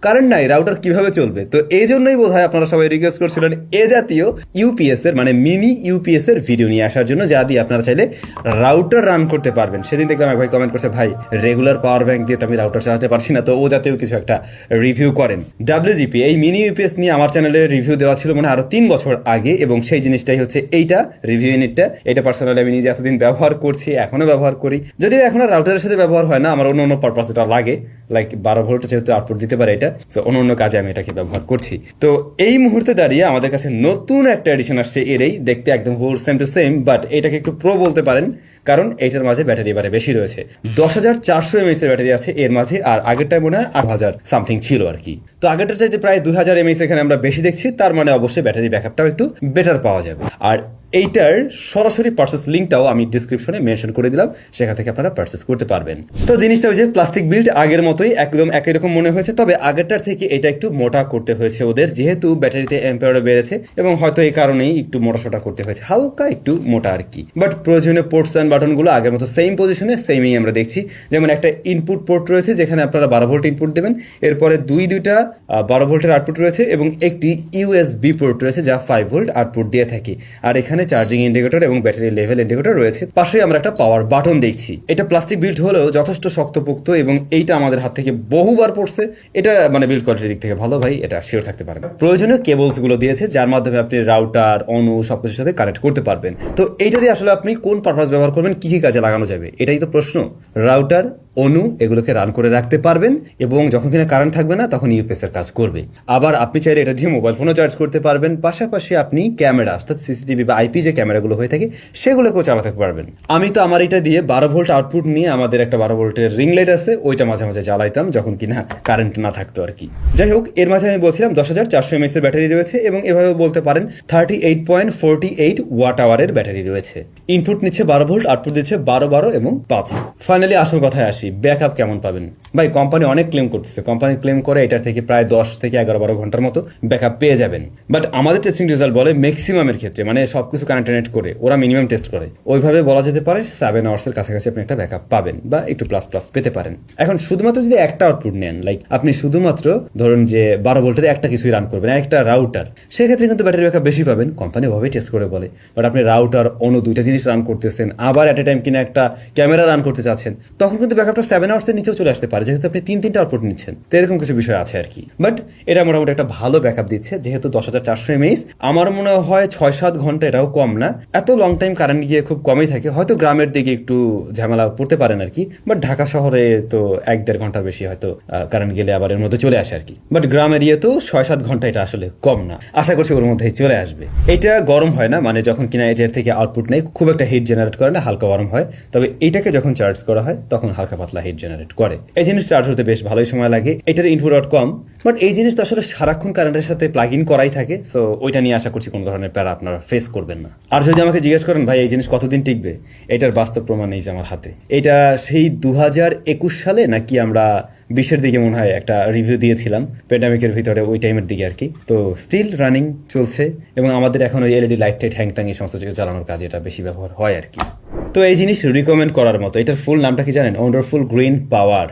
Current নাই, router কিভাবে চলবে? তো এই জন্যই বোধহয় আপনারা সবাই রিকোয়েস্ট করছিলেন এ জাতীয় ইউপিএস এর মানে মিনি ইউপিএস এর ভিডিও নিয়ে আসার জন্য, যা দিয়ে আপনারা চাইলে রাউটার রান করতে পারবেন। সেদিন দেখলাম এক ভাই কমেন্ট করছে, ভাই রেগুলার পাওয়ার ব্যাংক দিয়ে তো আমি রাউটার চালাতে পারছি না, তো ও জাতীয় কিছু একটা রিভিউ করেন। ডাব্লিউজিপি এই মিনি ইউপিএস নিয়ে আমার চ্যানেলে রিভিউ দেওয়া ছিল মানে আরো 3 বছর আগে, এবং সেই জিনিসটাই হচ্ছে এইটা রিভিউ ইউনিটটা। এটা পার্সোনালি আমি নিজে এতদিন ব্যবহার করছি, এখনো ব্যবহার করি, যদিও এখন আর রাউটারের সাথে ব্যবহার হয় না, আমার অন্য পারপাস এটা লাগে, লাইক 12 ভোল্ট যেহেতু আউটপুট দিতে পারে এটা, তো অন্য কাজে আমি এটাকে ব্যবহার করছি। তো এই মুহূর্তে দাঁড়িয়ে আমাদের কাছে নতুন একটা এডিশন আসছে এরই, দেখতে একদম সেম টু সেম, বাট এটাকে একটু প্রো বলতে পারেন, কারণ এইটার মাঝে ব্যাটারি এবারে বেশি রয়েছে। 10,400 mAh এর ব্যাটারি আছে এর মাঝে, আর আগেরটাই মনে হয় 8,000 সামথিং ছিল আর কি। তো আগেরটার চাইতে প্রায় 2,000 mAh এখানে আমরা বেশি দেখছি, তার মানে অবশ্যই ব্যাটারি ব্যাকআপটাও একটু বেটার পাওয়া যাবে। আর এইটার সরাসরি পারচেস লিঙ্কটাও আমি ডিসক্রিপশনে মেনশন করে দিলাম, সেখান থেকে আপনারা পারচেস করতে পারবেন। তো জিনিসটা ওই যে প্লাস্টিক বিল্ড আগের মতোই একদম একই রকম মনে হয়েছে, তবে আগেরটার থেকে এটা একটু মোটা করতে হয়েছে ওদের, যেহেতু ব্যাটারিতে অ্যাম্পিয়ারও বেড়েছে, এবং হয়তো এই কারণেই একটু মোটাসোটা করতে হয়েছে, হালকা একটু মোটা আর কি। বাট প্রয়োজনীয় পোর্টস অ্যান্ড বাটনগুলো আগের মতো সেম পজিশনে সেমই আমরা দেখছি। যেমন একটা ইনপুট পোর্ট রয়েছে যেখানে আপনারা 12 ভোল্ট ইনপুট দেবেন, এরপরে দুইটা 12 ভোল্টের আউটপুট রয়েছে, এবং একটি ইউএসবি পোর্ট রয়েছে যা 5 ভোল্ট আউটপুট দিয়ে থাকে। আর এখানে চার্জিং ইন্ডিকেটর এবং ব্যাটারি লেভেল ইন্ডিকেটর রয়েছে। পাশে আমরা একটা পাওয়ার বাটন দেখছি। এটা প্লাস্টিক বিল্ড হলেও যথেষ্ট শক্তপোক্ত, এবং এইটা আমাদের হাত থেকে বহুবার পড়ছে। এটা মানে বিল্ড কোয়ালিটির দিক থেকে ভালো ভাই, এটা শিওর থাকতে পারেন। প্রয়োজনীয় কেবলস গুলো দিয়েছে যার মাধ্যমে আপনি রাউটার, অনু সবকিছুর সাথে কানেক্ট করতে পারবেন। তো এইটা দিয়ে আসলে আপনি কোন পারপাস ব্যবহার করবেন, কি কি কাজে লাগানো যাবে, এটাই তো প্রশ্ন। রাউটার, অনু এগুলোকে রান করে রাখতে পারবেন, এবং যখন কিনা কারেন্ট থাকবে না তখন ইউপিএস এর কাজ করবে। আবার আপনি চাইলে এটা দিয়ে মোবাইল ফোনও চার্জ করতে পারবেন, পাশাপাশি আপনি ক্যামেরা অর্থাৎ সিসিটিভি বা আইপি যে ক্যামেরাগুলো হয়ে থাকে সেগুলোকেও চালাতে পারবেন। আমি তো আমার এটা দিয়ে 12 ভোল্ট আউটপুট নিয়ে আমাদের একটা 12 ভোল্টের রিং লাইট আছে, ওইটা মাঝে মাঝে জ্বালাইতাম যখন কিনা কারেন্ট না থাকতো আর কি। যাই হোক, এর মাঝে আমি বলছিলাম 10,400 mAh এর ব্যাটারি রয়েছে, এবং এভাবে বলতে পারেন 38.48 ওয়াট আওয়ারের ব্যাটারি রয়েছে। ইনপুট নিচ্ছে 12 ভোল্ট, আউটপুট দিচ্ছে 12 এবং 5। ফাইনালি আসল কথায় আসি, ব্যাকআপ কেমন পাবেন? ভাই কোম্পানি অনেক ক্লেম করতেছে, কোম্পানি ক্লেম করে এটার থেকে প্রায় 10 থেকে 11-12 ঘন্টার মতো ব্যাকআপ পেয়ে যাবেন। বাট আমাদের টেস্টিং রেজাল্ট বলে ম্যাক্সিমামের ক্ষেত্রে, মানে সবকিছু কানেক্ট করে ওরা মিনিমাম টেস্ট করে, ওইভাবে বলা যেতে পারে 7 আওয়ার্সের কাছাকাছি আপনি একটা ব্যাকআপ পাবেন, বা একটু প্লাস পেতে পারেন। এখন শুধুমাত্র যদি একটা আউটপুট নেন, লাইক আপনি শুধুমাত্র ধরুন যে 12 ভোল্টের একটা কিছুই রান করবেন, একটা রাউটার, সেক্ষেত্রে কিন্তু ব্যাটারি ব্যাকআপ বেশি পাবেন, কোম্পানি ওভাবেই টেস্ট করে বলে। বাট আপনি রাউটার, অনু দুইটা জিনিস রান করতেছেন, আবার অ্যাট এ টাইম কিনা একটা ক্যামেরা রান করতে চাচ্ছেন, তখন কিন্তু ব্যাকআপটা 7 আওয়ার্সের নিচেও চলে আসতে পারে, যেহেতু আপনি 3-3টা আউটপুট নিচ্ছেন। তো এরকম কিছু বিষয় আছে আর কি। বাট এটা মোটামুটি একটা ভালো ব্যাকআপ দিচ্ছে, যেহেতু 10,400 mAh, আমার মনে হয় 6-7 ঘন্টা, এটাও কম না। এত লং টাইম কারেন্ট গিয়ে খুব কমই থাকে, হয়তো গ্রামের দিকে একটু ঝামেলা পড়তে পারেন আর কি। বাট ঢাকা শহরে তো 1-1.5 ঘন্টার বেশি হয়তো কারেন্ট গেলে আবার এর মধ্যে চলে আসে আর কি। বাট গ্রাম এরিয়া তো 6-7 ঘন্টা, এটা আসলে কম না, আশা করছি ওর মধ্যেই চলে আসবে। এটা গরম হয় না, মানে যখন কিনা এটার থেকে আউটপুট নেই খুব একটা হিট জেনারেট করে না, হালকা গরম হয়। তবে এইটাকে যখন চার্জ করা হয় তখন হালকা পাতলা হিট জেনারেট করে। এই জিনিস চার্জ হতে বেশ ভালোই সময় লাগে, এটার ইনপুট আউট কম। বাট এই জিনিস তো আসলে সারাক্ষণ কারেন্টের সাথে প্লাগ ইন করাই থাকে, সো ওইটা নিয়ে আশা করছি কোনো ধরনের প্যারা আপনারা ফেস করবেন না। আর যদি আমাকে জিজ্ঞেস করেন ভাই এই জিনিস কতদিন টিকবে, এটার বাস্তব প্রমাণ এই যে আমার হাতে। এটা সেই 2021 সালে নাকি আমরা 20-এর দিকে মনে হয় একটা রিভিউ দিয়েছিলাম, প্যান্ডামিকের ভিতরে ওই টাইমের দিকে আর কি। তো স্টিল রানিং চলছে, এবং আমাদের এখন ওই এলইডি লাইট টাইট হ্যাংতাং এই সমস্ত কিছু চালানোর কাজে এটা বেশি ব্যবহার হয় আর কি। তো এই জিনিস রিকমেন্ড করার মতো। এটার ফুল নামটা কি জানেন? ওয়ান্ডারফুল গ্রিন পাওয়ার।